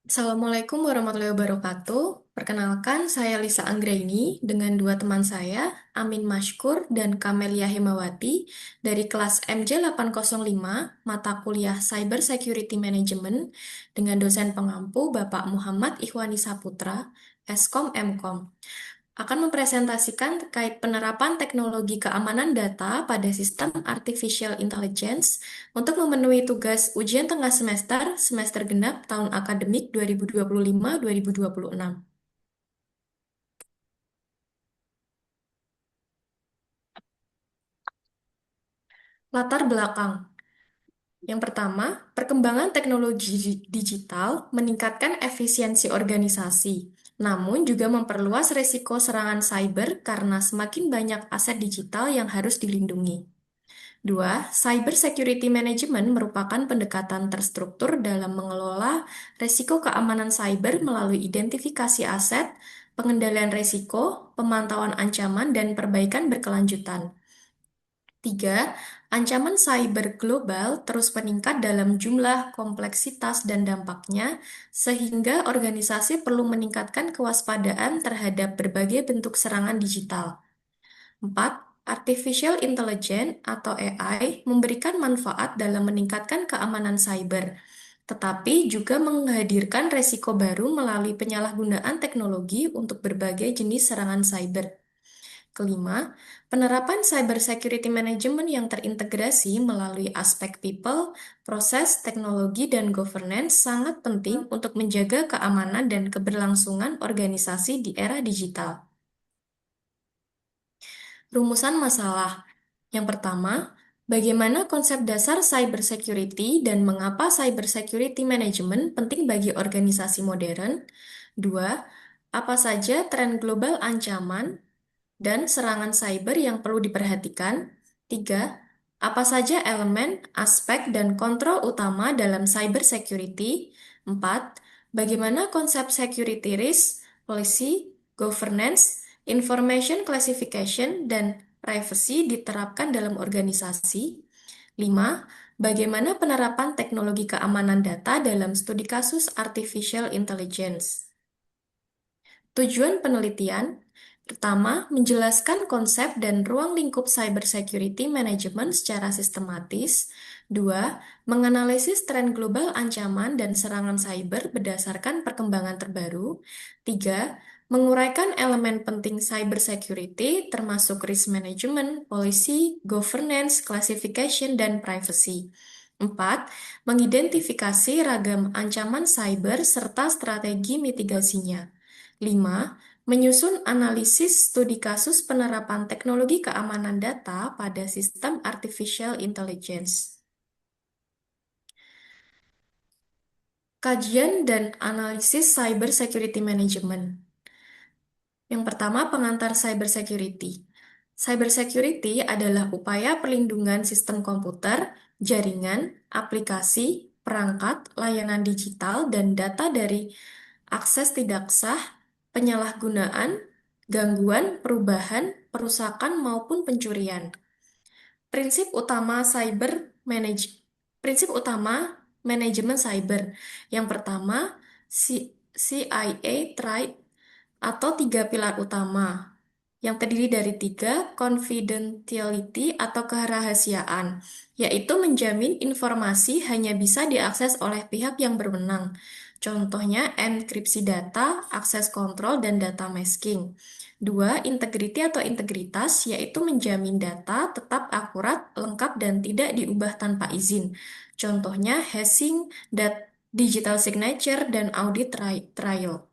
Assalamualaikum warahmatullahi wabarakatuh. Perkenalkan, saya Lisa Anggraini dengan dua teman saya, Amin Mashkur dan Kamelia Hemawati dari kelas MJ805, mata kuliah Cyber Security Management dengan dosen pengampu Bapak Muhammad Ikhwani Saputra, Eskom Mkom, akan mempresentasikan terkait penerapan teknologi keamanan data pada sistem artificial intelligence untuk memenuhi tugas ujian tengah semester, semester genap tahun akademik 2025-2026. Latar belakang. Yang pertama, perkembangan teknologi digital meningkatkan efisiensi organisasi, namun juga memperluas risiko serangan cyber karena semakin banyak aset digital yang harus dilindungi. Dua, cyber security management merupakan pendekatan terstruktur dalam mengelola risiko keamanan cyber melalui identifikasi aset, pengendalian risiko, pemantauan ancaman, dan perbaikan berkelanjutan. Tiga, ancaman cyber global terus meningkat dalam jumlah, kompleksitas, dan dampaknya, sehingga organisasi perlu meningkatkan kewaspadaan terhadap berbagai bentuk serangan digital. 4. Artificial Intelligence atau AI memberikan manfaat dalam meningkatkan keamanan cyber, tetapi juga menghadirkan resiko baru melalui penyalahgunaan teknologi untuk berbagai jenis serangan cyber. Kelima, penerapan cyber security management yang terintegrasi melalui aspek people, proses, teknologi, dan governance sangat penting untuk menjaga keamanan dan keberlangsungan organisasi di era digital. Rumusan masalah. Yang pertama, bagaimana konsep dasar cyber security dan mengapa cyber security management penting bagi organisasi modern? Dua, apa saja tren global ancaman dan serangan cyber yang perlu diperhatikan? Tiga, apa saja elemen, aspek, dan kontrol utama dalam cyber security? Empat, bagaimana konsep security risk, policy, governance, information classification, dan privacy diterapkan dalam organisasi? Lima, bagaimana penerapan teknologi keamanan data dalam studi kasus artificial intelligence? Tujuan penelitian pertama, menjelaskan konsep dan ruang lingkup cybersecurity management secara sistematis. Dua, menganalisis tren global ancaman dan serangan cyber berdasarkan perkembangan terbaru. Tiga, menguraikan elemen penting cybersecurity termasuk risk management, policy, governance, classification, dan privacy. Empat, mengidentifikasi ragam ancaman cyber serta strategi mitigasinya. 5. Menyusun analisis studi kasus penerapan teknologi keamanan data pada sistem artificial intelligence. Kajian dan analisis cyber security management. Yang pertama, pengantar cyber security. Cyber security adalah upaya perlindungan sistem komputer, jaringan, aplikasi, perangkat, layanan digital, dan data dari akses tidak sah, penyalahgunaan, gangguan, perubahan, perusakan, maupun pencurian. Prinsip utama cyber manage Prinsip utama manajemen cyber. Yang pertama, CIA Triad atau tiga pilar utama yang terdiri dari tiga, confidentiality atau kerahasiaan, yaitu menjamin informasi hanya bisa diakses oleh pihak yang berwenang. Contohnya enkripsi data, akses kontrol, dan data masking. Dua, integrity atau integritas, yaitu menjamin data tetap akurat, lengkap, dan tidak diubah tanpa izin. Contohnya hashing, digital signature, dan audit trail.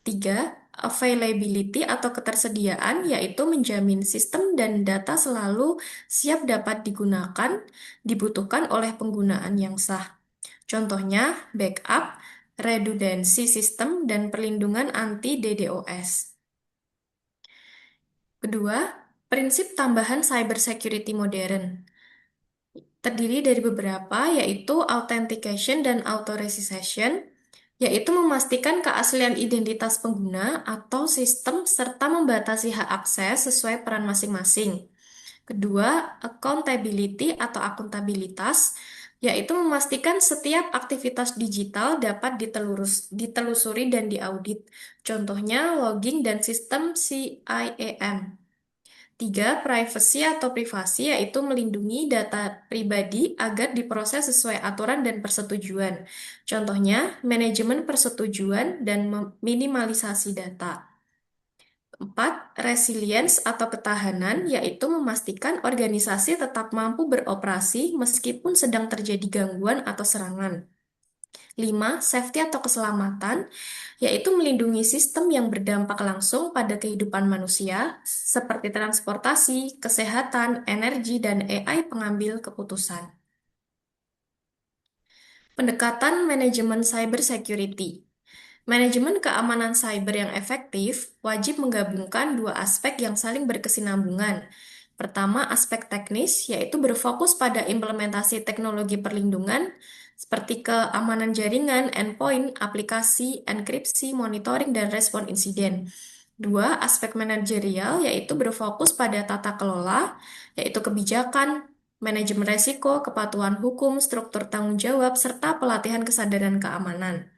Tiga, availability atau ketersediaan, yaitu menjamin sistem dan data selalu siap dapat digunakan, dibutuhkan oleh penggunaan yang sah. Contohnya, backup, redundancy sistem, dan perlindungan anti DDoS. Kedua, prinsip tambahan cybersecurity modern. Terdiri dari beberapa, yaitu authentication dan authorization, yaitu memastikan keaslian identitas pengguna atau sistem serta membatasi hak akses sesuai peran masing-masing. Kedua, accountability atau akuntabilitas, yaitu memastikan setiap aktivitas digital dapat ditelusuri dan diaudit. Contohnya logging dan sistem CIEM. Tiga, privacy atau privasi, yaitu melindungi data pribadi agar diproses sesuai aturan dan persetujuan. Contohnya, manajemen persetujuan dan minimalisasi data. Empat, resilience atau ketahanan, yaitu memastikan organisasi tetap mampu beroperasi meskipun sedang terjadi gangguan atau serangan. Lima, safety atau keselamatan, yaitu melindungi sistem yang berdampak langsung pada kehidupan manusia, seperti transportasi, kesehatan, energi, dan AI pengambil keputusan. Pendekatan manajemen cyber security. Manajemen keamanan cyber yang efektif wajib menggabungkan dua aspek yang saling berkesinambungan. Pertama, aspek teknis, yaitu berfokus pada implementasi teknologi perlindungan seperti keamanan jaringan, endpoint, aplikasi, enkripsi, monitoring, dan respon insiden. Dua, aspek manajerial, yaitu berfokus pada tata kelola, yaitu kebijakan, manajemen resiko, kepatuhan hukum, struktur tanggung jawab, serta pelatihan kesadaran keamanan.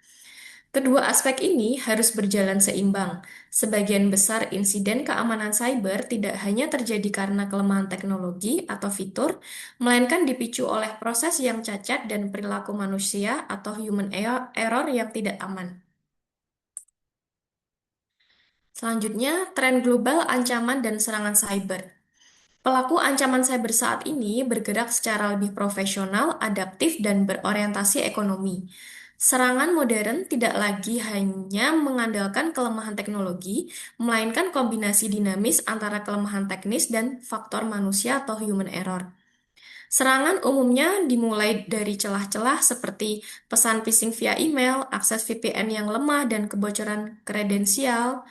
Kedua aspek ini harus berjalan seimbang. Sebagian besar insiden keamanan cyber tidak hanya terjadi karena kelemahan teknologi atau fitur, melainkan dipicu oleh proses yang cacat dan perilaku manusia atau human error yang tidak aman. Selanjutnya, tren global ancaman dan serangan cyber. Pelaku ancaman cyber saat ini bergerak secara lebih profesional, adaptif, dan berorientasi ekonomi. Serangan modern tidak lagi hanya mengandalkan kelemahan teknologi, melainkan kombinasi dinamis antara kelemahan teknis dan faktor manusia atau human error. Serangan umumnya dimulai dari celah-celah seperti pesan phishing via email, akses VPN yang lemah, dan kebocoran kredensial,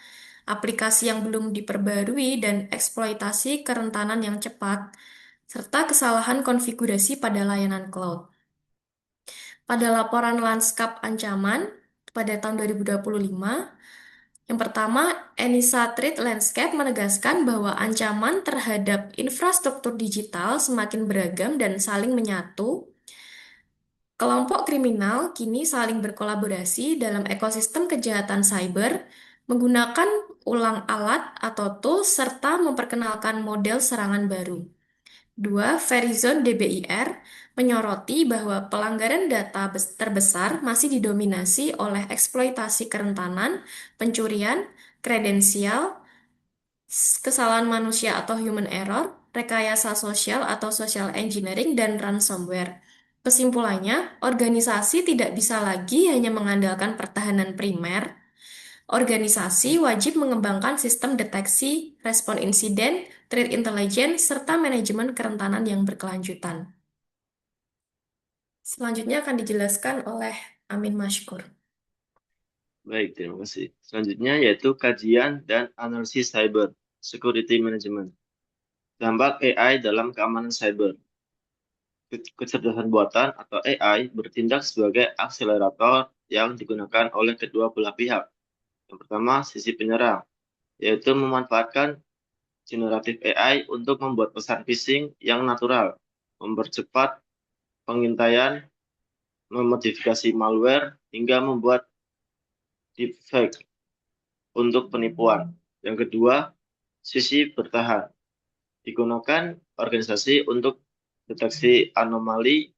aplikasi yang belum diperbarui, dan eksploitasi kerentanan yang cepat, serta kesalahan konfigurasi pada layanan cloud. Pada laporan lanskap ancaman pada tahun 2025, yang pertama, ENISA Threat Landscape menegaskan bahwa ancaman terhadap infrastruktur digital semakin beragam dan saling menyatu. Kelompok kriminal kini saling berkolaborasi dalam ekosistem kejahatan cyber, menggunakan ulang alat atau tools serta memperkenalkan model serangan baru. Dua, Verizon DBIR menyoroti bahwa pelanggaran data terbesar masih didominasi oleh eksploitasi kerentanan, pencurian, kredensial, kesalahan manusia atau human error, rekayasa sosial atau social engineering, dan ransomware. Kesimpulannya, organisasi tidak bisa lagi hanya mengandalkan pertahanan primer. Organisasi wajib mengembangkan sistem deteksi, respon insiden, threat intelligence, serta manajemen kerentanan yang berkelanjutan. Selanjutnya akan dijelaskan oleh Amin Mashkur. Baik, terima kasih. Selanjutnya yaitu kajian dan analisis cyber security management. Dampak AI dalam keamanan cyber. Kecerdasan buatan atau AI bertindak sebagai akselerator yang digunakan oleh kedua belah pihak. Yang pertama, sisi penyerang, yaitu memanfaatkan generatif AI untuk membuat pesan phishing yang natural, mempercepat pengintaian, memodifikasi malware, hingga membuat deepfake untuk penipuan. Yang kedua, sisi bertahan, digunakan organisasi untuk deteksi anomali,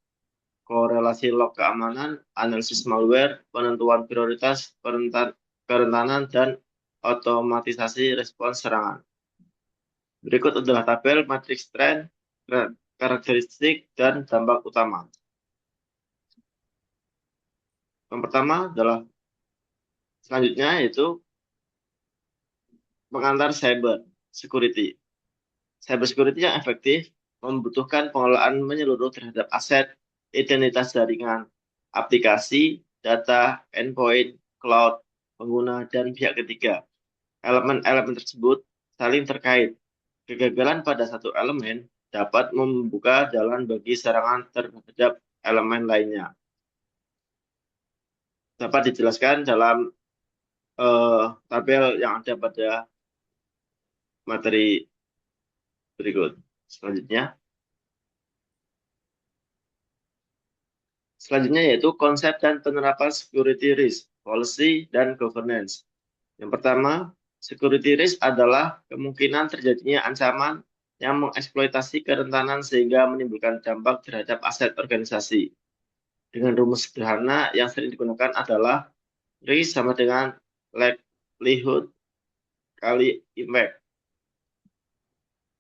korelasi log keamanan, analisis malware, penentuan prioritas, kerentanan, dan otomatisasi respons serangan. Berikut adalah tabel matriks tren, karakteristik, dan dampak utama. Yang pertama adalah selanjutnya yaitu pengantar cyber security. Cyber security yang efektif membutuhkan pengelolaan menyeluruh terhadap aset, identitas jaringan, aplikasi, data, endpoint, cloud, pengguna, dan pihak ketiga. Elemen-elemen tersebut saling terkait. Kegagalan pada satu elemen dapat membuka jalan bagi serangan terhadap elemen lainnya. Dapat dijelaskan dalam tabel yang ada pada materi berikut. Selanjutnya, Selanjutnya yaitu konsep dan penerapan security risk, policy, dan governance. Yang pertama, security risk adalah kemungkinan terjadinya ancaman yang mengeksploitasi kerentanan sehingga menimbulkan dampak terhadap aset organisasi. Dengan rumus sederhana yang sering digunakan adalah risk sama dengan likelihood kali impact.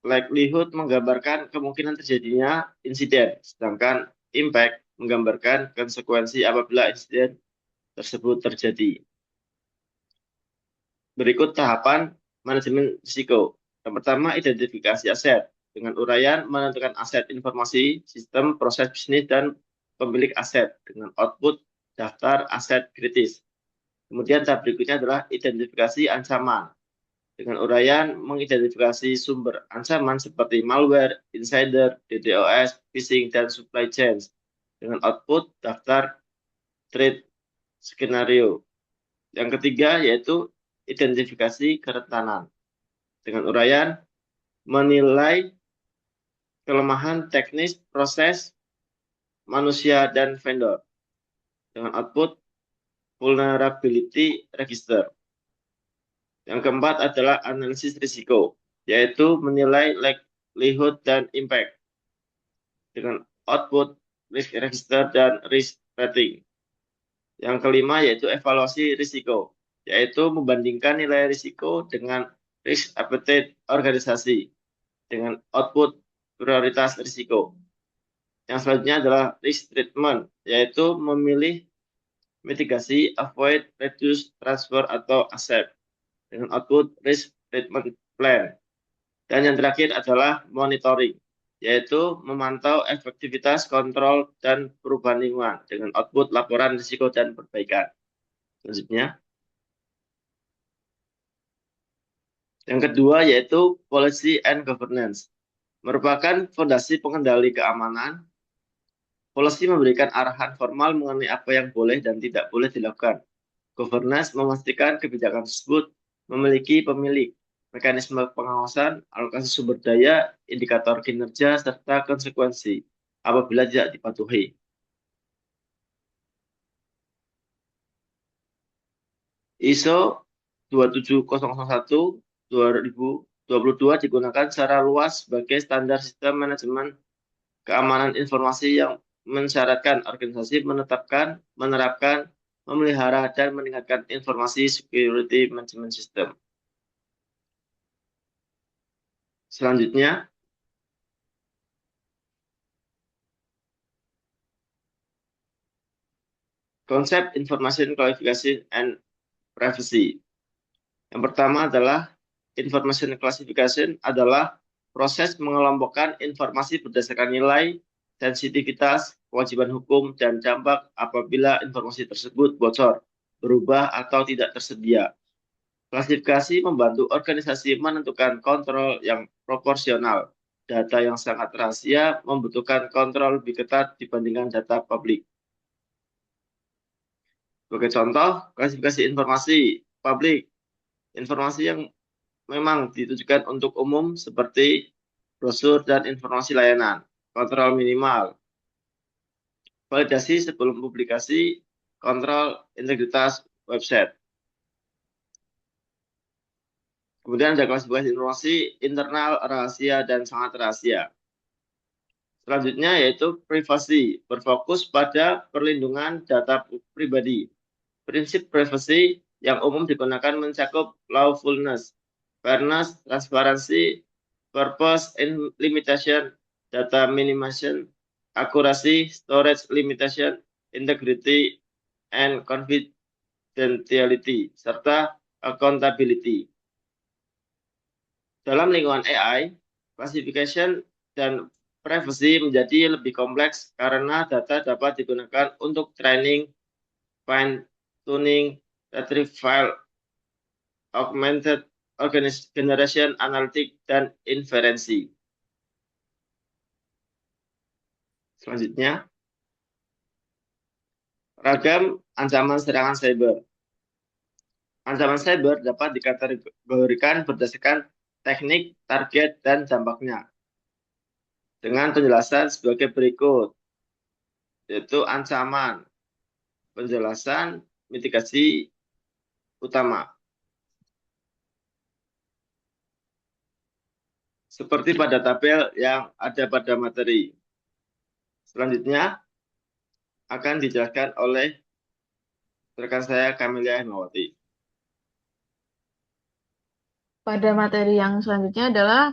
Likelihood menggambarkan kemungkinan terjadinya insiden, sedangkan impact menggambarkan konsekuensi apabila insiden tersebut terjadi. Berikut tahapan manajemen risiko. Yang pertama, identifikasi aset. Dengan uraian menentukan aset informasi, sistem, proses bisnis, dan pemilik aset. Dengan output, daftar aset kritis. Kemudian tahap berikutnya adalah identifikasi ancaman. Dengan uraian mengidentifikasi sumber ancaman seperti malware, insider, DDoS, phishing, dan supply chain. Dengan output, daftar threat skenario. Yang ketiga yaitu identifikasi kerentanan. Dengan uraian menilai kelemahan teknis, proses, manusia, dan vendor. Dengan output vulnerability register. Yang keempat adalah analisis risiko, yaitu menilai likelihood dan impact. Dengan output risk register dan risk rating. Yang kelima yaitu evaluasi risiko, yaitu membandingkan nilai risiko dengan risk appetite organisasi dengan output prioritas risiko. Yang selanjutnya adalah risk treatment, yaitu memilih mitigasi, avoid, reduce, transfer, atau accept dengan output risk treatment plan. Dan yang terakhir adalah monitoring, yaitu memantau efektivitas kontrol dan perubahan lingkungan dengan output laporan risiko dan perbaikan. Selanjutnya, yang kedua yaitu policy and governance, merupakan fondasi pengendali keamanan. Policy memberikan arahan formal mengenai apa yang boleh dan tidak boleh dilakukan. Governance memastikan kebijakan tersebut memiliki pemilik, mekanisme pengawasan, alokasi sumber daya, indikator kinerja, serta konsekuensi apabila tidak dipatuhi. ISO 27001 2022 digunakan secara luas sebagai standar sistem manajemen keamanan informasi yang mensyaratkan organisasi menetapkan, menerapkan, memelihara, dan meningkatkan informasi security management system. Selanjutnya, konsep information classification and privacy. Yang pertama adalah information classification adalah proses mengelompokkan informasi berdasarkan nilai, sensitivitas, kewajiban hukum, dan dampak apabila informasi tersebut bocor, berubah, atau tidak tersedia. Klasifikasi membantu organisasi menentukan kontrol yang proporsional. Data yang sangat rahasia membutuhkan kontrol lebih ketat dibandingkan data publik. Sebagai contoh, klasifikasi informasi publik, informasi yang memang ditujukan untuk umum seperti brosur dan informasi layanan, kontrol minimal, validasi sebelum publikasi, kontrol integritas website. Kemudian ada klasifikasi informasi internal, rahasia, dan sangat rahasia. Selanjutnya yaitu privasi, berfokus pada perlindungan data pribadi. Prinsip privasi yang umum digunakan mencakup lawfulness, fairness, transparansi, purpose and limitation, data minimization, accuracy, storage limitation, integrity, and confidentiality, serta accountability. Dalam lingkungan AI, classification dan privacy menjadi lebih kompleks karena data dapat digunakan untuk training, fine-tuning, retrieval, augmented generation, analitik, dan inferensi. Selanjutnya, ragam ancaman serangan cyber. Ancaman cyber dapat dikategorikan berdasarkan teknik, target, dan dampaknya. Dengan penjelasan sebagai berikut. yaitu ancaman, penjelasan, mitigasi utama. Seperti pada tabel yang ada pada materi. Selanjutnya akan dijelaskan oleh rekan saya Camelia Himawati. Pada materi yang selanjutnya adalah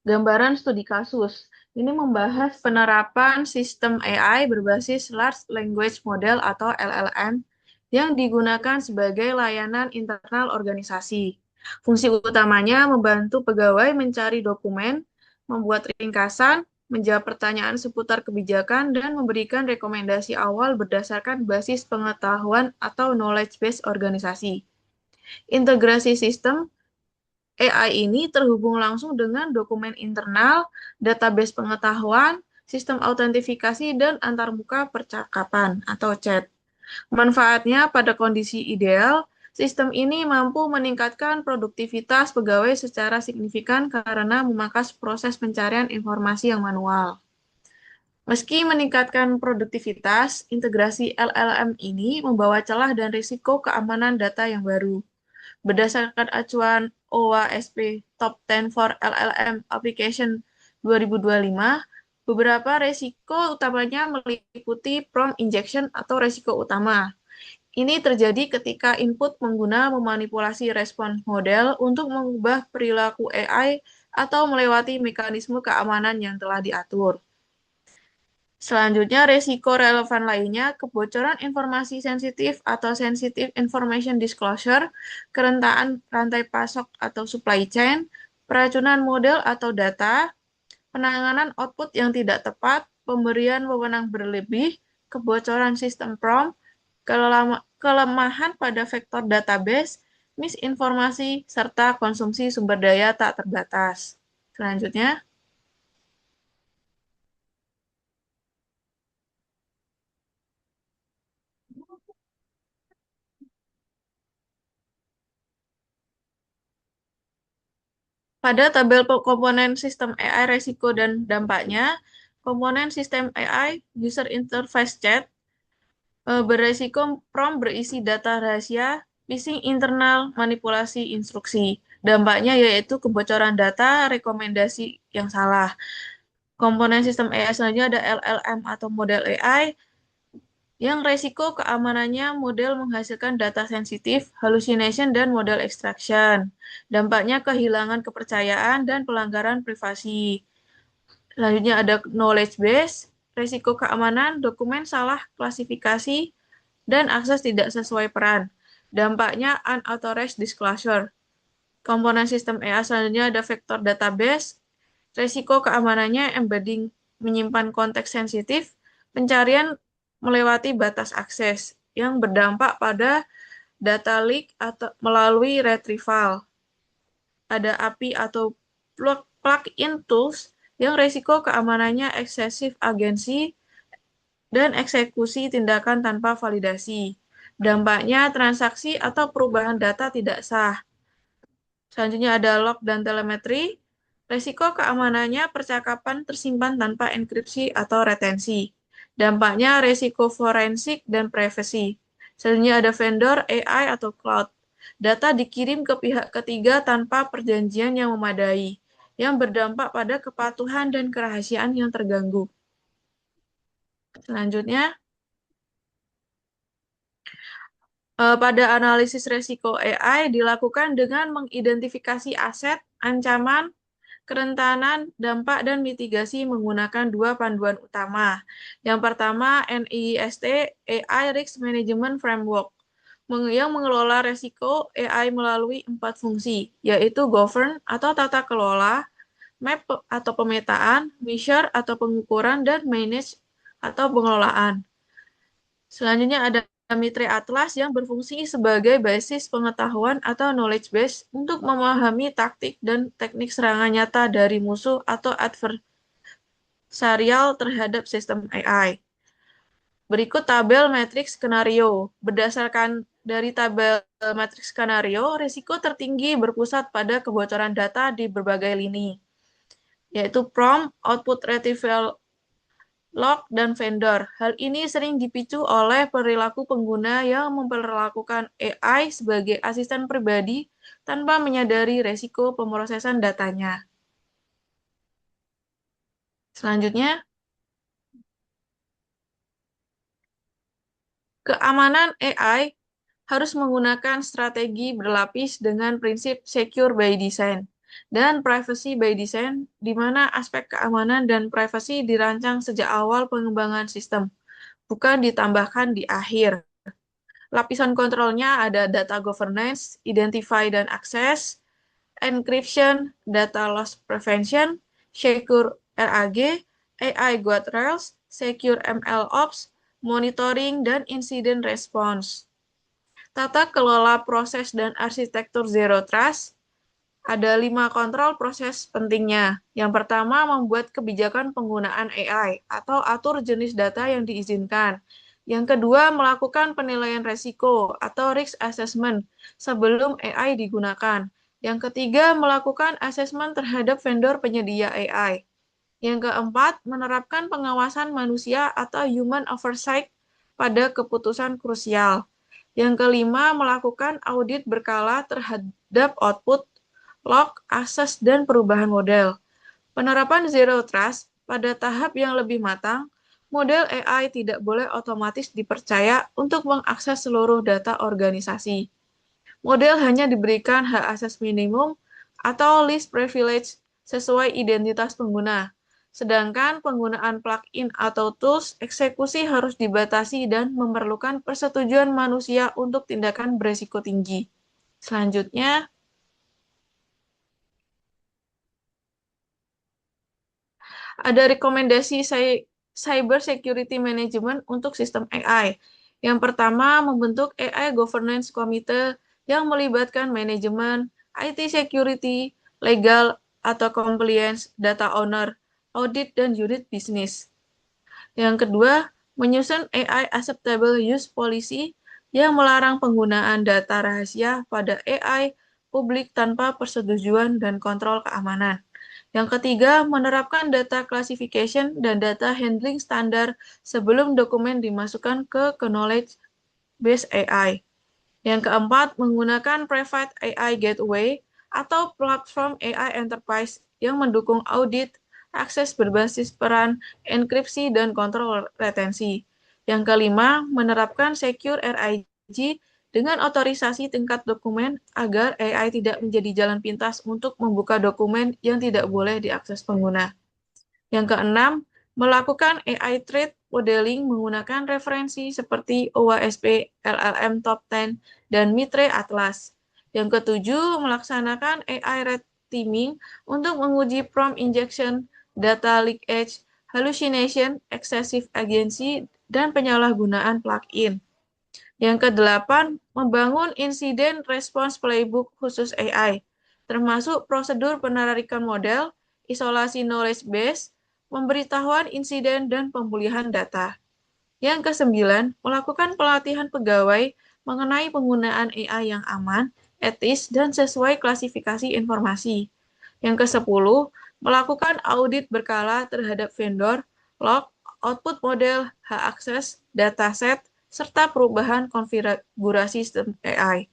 gambaran studi kasus. Ini membahas penerapan sistem AI berbasis Large Language Model atau LLM yang digunakan sebagai layanan internal organisasi. Fungsi utamanya membantu pegawai mencari dokumen, membuat ringkasan, menjawab pertanyaan seputar kebijakan, dan memberikan rekomendasi awal berdasarkan basis pengetahuan atau knowledge base organisasi. Integrasi sistem AI ini terhubung langsung dengan dokumen internal, database pengetahuan, sistem autentifikasi, dan antarmuka percakapan atau chat. Manfaatnya pada kondisi ideal, sistem ini mampu meningkatkan produktivitas pegawai secara signifikan karena memangkas proses pencarian informasi yang manual. Meski meningkatkan produktivitas, integrasi LLM ini membawa celah dan risiko keamanan data yang baru. Berdasarkan acuan OWASP Top 10 for LLM Application 2025, beberapa resiko utamanya meliputi prompt injection atau resiko utama. Ini terjadi ketika input pengguna memanipulasi respon model untuk mengubah perilaku AI atau melewati mekanisme keamanan yang telah diatur. Selanjutnya, risiko relevan lainnya, kebocoran informasi sensitif atau sensitive information disclosure, kerentanan rantai pasok atau supply chain, peracunan model atau data, penanganan output yang tidak tepat, pemberian wewenang berlebih, kebocoran sistem prompt, kelemahan pada vektor database, misinformasi, serta konsumsi sumber daya tak terbatas. Selanjutnya, pada tabel komponen sistem AI resiko dan dampaknya, komponen sistem AI user interface chat beresiko prompt berisi data rahasia, phishing internal, manipulasi instruksi. Dampaknya yaitu kebocoran data, rekomendasi yang salah. Komponen sistem AI selanjutnya ada LLM atau model AI yang resiko keamanannya model menghasilkan data sensitif, hallucination, dan model extraction. Dampaknya kehilangan kepercayaan dan pelanggaran privasi. Selanjutnya ada knowledge base, resiko keamanan, dokumen salah klasifikasi, dan akses tidak sesuai peran. Dampaknya unauthorized disclosure. Komponen sistem AI selanjutnya ada vektor database, resiko keamanannya embedding menyimpan konteks sensitif, pencarian melewati batas akses yang berdampak pada data leak atau melalui retrieval. Ada API atau plug-in tools yang resiko keamanannya eksesif agensi dan eksekusi tindakan tanpa validasi. Dampaknya transaksi atau perubahan data tidak sah. Selanjutnya ada log dan telemetri. Resiko keamanannya percakapan tersimpan tanpa enkripsi atau retensi. Dampaknya resiko forensik dan privacy. Selanjutnya ada vendor, AI, atau cloud. Data dikirim ke pihak ketiga tanpa perjanjian yang memadai, yang berdampak pada kepatuhan dan kerahasiaan yang terganggu. Selanjutnya, pada analisis resiko AI dilakukan dengan mengidentifikasi aset, ancaman, kerentanan, dampak, dan mitigasi menggunakan dua panduan utama. Yang pertama, NIST AI Risk Management Framework, yang mengelola resiko AI melalui 4 fungsi, yaitu govern atau tata kelola, map atau pemetaan, measure atau pengukuran, dan manage atau pengelolaan. Selanjutnya ada Mitre Atlas yang berfungsi sebagai basis pengetahuan atau knowledge base untuk memahami taktik dan teknik serangan nyata dari musuh atau adversarial terhadap sistem AI. Berikut tabel matriks skenario. Berdasarkan dari tabel matriks skenario, risiko tertinggi berpusat pada kebocoran data di berbagai lini, yaitu prompt, output retrieval, log, dan vendor. Hal ini sering dipicu oleh perilaku pengguna yang memperlakukan AI sebagai asisten pribadi tanpa menyadari resiko pemrosesan datanya. Selanjutnya, keamanan AI harus menggunakan strategi berlapis dengan prinsip secure by design dan privacy by design, di mana aspek keamanan dan privasi dirancang sejak awal pengembangan sistem, bukan ditambahkan di akhir. Lapisan kontrolnya ada data governance, identify dan access, encryption, data loss prevention, secure RAG, AI guardrails, secure ML ops, monitoring, dan incident response. Tata kelola proses dan arsitektur Zero Trust, ada 5 kontrol proses pentingnya. Yang pertama, membuat kebijakan penggunaan AI atau atur jenis data yang diizinkan. Yang kedua, melakukan penilaian resiko atau risk assessment sebelum AI digunakan. Yang ketiga, melakukan asesmen terhadap vendor penyedia AI. Yang keempat, menerapkan pengawasan manusia atau human oversight pada keputusan krusial. Yang kelima, melakukan audit berkala terhadap output, log, akses, dan perubahan model. Penerapan Zero Trust pada tahap yang lebih matang, model AI tidak boleh otomatis dipercaya untuk mengakses seluruh data organisasi. Model hanya diberikan hak akses minimum atau least privilege sesuai identitas pengguna. Sedangkan penggunaan plugin atau tools eksekusi harus dibatasi dan memerlukan persetujuan manusia untuk tindakan beresiko tinggi. Selanjutnya, ada rekomendasi cyber security management untuk sistem AI. Yang pertama, membentuk AI governance committee yang melibatkan manajemen, IT security, legal atau compliance, data owner, audit, dan unit bisnis. Yang kedua, menyusun AI acceptable use policy yang melarang penggunaan data rahasia pada AI publik tanpa persetujuan dan kontrol keamanan. Yang ketiga, menerapkan data classification dan data handling standar sebelum dokumen dimasukkan ke knowledge base AI. Yang keempat, menggunakan private AI gateway atau platform AI enterprise yang mendukung audit, akses berbasis peran, enkripsi, dan kontrol retensi. Yang kelima, menerapkan secure RIG dengan otorisasi tingkat dokumen agar AI tidak menjadi jalan pintas untuk membuka dokumen yang tidak boleh diakses pengguna. Yang keenam, melakukan AI threat modeling menggunakan referensi seperti OWASP, LLM Top 10, dan Mitre Atlas. Yang ketujuh, melaksanakan AI red teaming untuk menguji prompt injection, data leakage, hallucination, excessive agency, dan penyalahgunaan plugin. Yang kedelapan, membangun insiden response playbook khusus AI, termasuk prosedur penarikan model, isolasi knowledge base, pemberitahuan insiden, dan pemulihan data. Yang kesembilan, melakukan pelatihan pegawai mengenai penggunaan AI yang aman, etis, dan sesuai klasifikasi informasi. Yang kesepuluh, melakukan audit berkala terhadap vendor, log, output model, hak akses, dataset, serta perubahan konfigurasi sistem AI.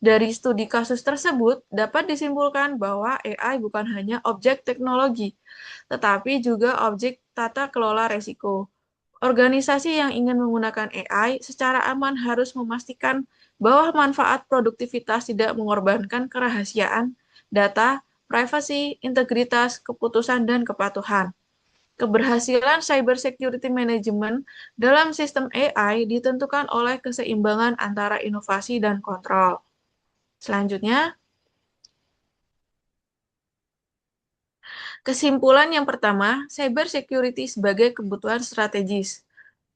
Dari studi kasus tersebut, dapat disimpulkan bahwa AI bukan hanya objek teknologi, tetapi juga objek tata kelola resiko. Organisasi yang ingin menggunakan AI secara aman harus memastikan bahwa manfaat produktivitas tidak mengorbankan kerahasiaan, data, privasi, integritas, keputusan, dan kepatuhan. Keberhasilan cyber security management dalam sistem AI ditentukan oleh keseimbangan antara inovasi dan kontrol. Selanjutnya, kesimpulan yang pertama, cyber security sebagai kebutuhan strategis.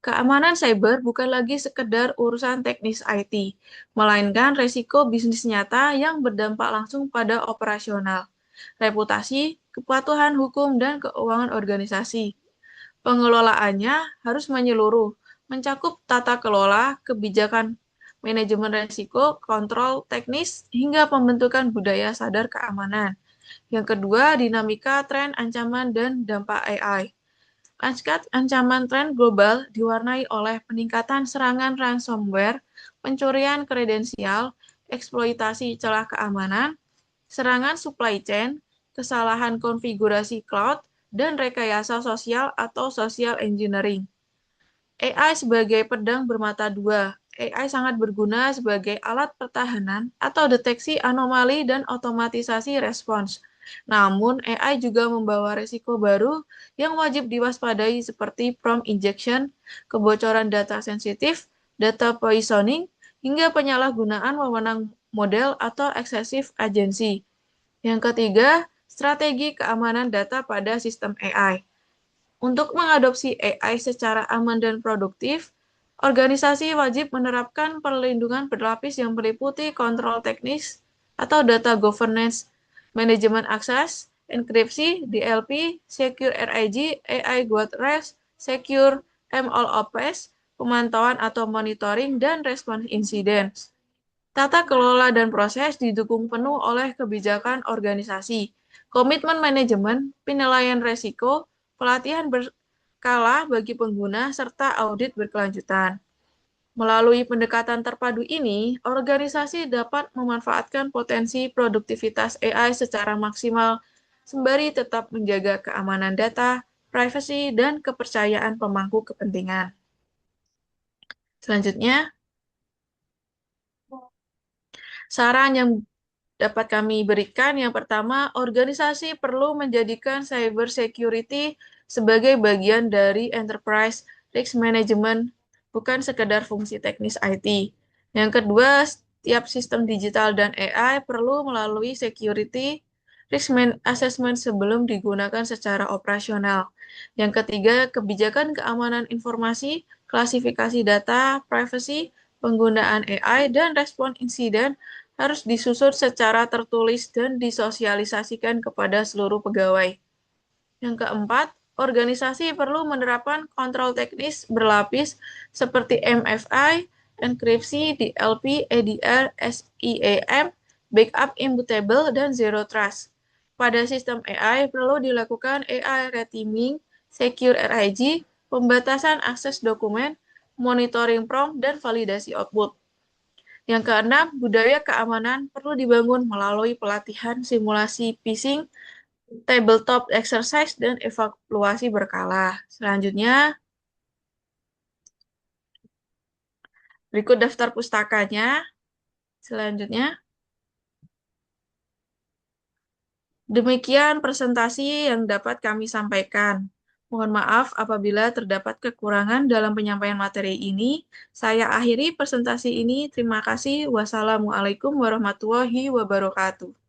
Keamanan cyber bukan lagi sekedar urusan teknis IT, melainkan resiko bisnis nyata yang berdampak langsung pada operasional, reputasi, kepatuhan hukum, dan keuangan organisasi. Pengelolaannya harus menyeluruh, mencakup tata kelola, kebijakan manajemen resiko, kontrol teknis, hingga pembentukan budaya sadar keamanan. Yang kedua, dinamika, tren, ancaman, dan dampak AI. Lanskap ancaman tren global diwarnai oleh peningkatan serangan ransomware, pencurian kredensial, eksploitasi celah keamanan, serangan supply chain, kesalahan konfigurasi cloud, dan rekayasa sosial atau social engineering. AI sebagai pedang bermata dua. AI sangat berguna sebagai alat pertahanan atau deteksi anomali dan otomatisasi respons. Namun, AI juga membawa risiko baru yang wajib diwaspadai seperti prompt injection, kebocoran data sensitif, data poisoning, hingga penyalahgunaan wewenang model atau excessive agency. Yang ketiga, strategi keamanan data pada sistem AI. Untuk mengadopsi AI secara aman dan produktif, organisasi wajib menerapkan perlindungan berlapis yang meliputi kontrol teknis atau data governance, manajemen akses, enkripsi, DLP, secure RIG, AI guardrails, secure MLOps, pemantauan atau monitoring, dan respons insiden. Tata kelola dan proses didukung penuh oleh kebijakan organisasi, komitmen manajemen, penilaian resiko, pelatihan berkala bagi pengguna, serta audit berkelanjutan. Melalui pendekatan terpadu ini, organisasi dapat memanfaatkan potensi produktivitas AI secara maksimal, sembari tetap menjaga keamanan data, privasi, dan kepercayaan pemangku kepentingan. Selanjutnya, saran yang dapat kami berikan yang pertama, organisasi perlu menjadikan cyber security sebagai bagian dari enterprise risk management, bukan sekedar fungsi teknis IT. Yang kedua, setiap sistem digital dan AI perlu melalui security risk assessment sebelum digunakan secara operasional. Yang ketiga, kebijakan keamanan informasi, klasifikasi data, privacy, penggunaan AI, dan respon insiden harus disusun secara tertulis dan disosialisasikan kepada seluruh pegawai. Yang keempat, organisasi perlu menerapkan kontrol teknis berlapis seperti MFI, enkripsi, DLP, EDR, SIEM, backup immutable, dan zero trust. Pada sistem AI perlu dilakukan AI red teaming, secure RIG, pembatasan akses dokumen, monitoring prompt, dan validasi output. Yang keenam, budaya keamanan perlu dibangun melalui pelatihan simulasi phishing, tabletop exercise, dan evaluasi berkala. Selanjutnya, berikut daftar pustakanya. Selanjutnya, demikian presentasi yang dapat kami sampaikan. Mohon maaf apabila terdapat kekurangan dalam penyampaian materi ini. Saya akhiri presentasi ini. Terima kasih. Wassalamualaikum warahmatullahi wabarakatuh.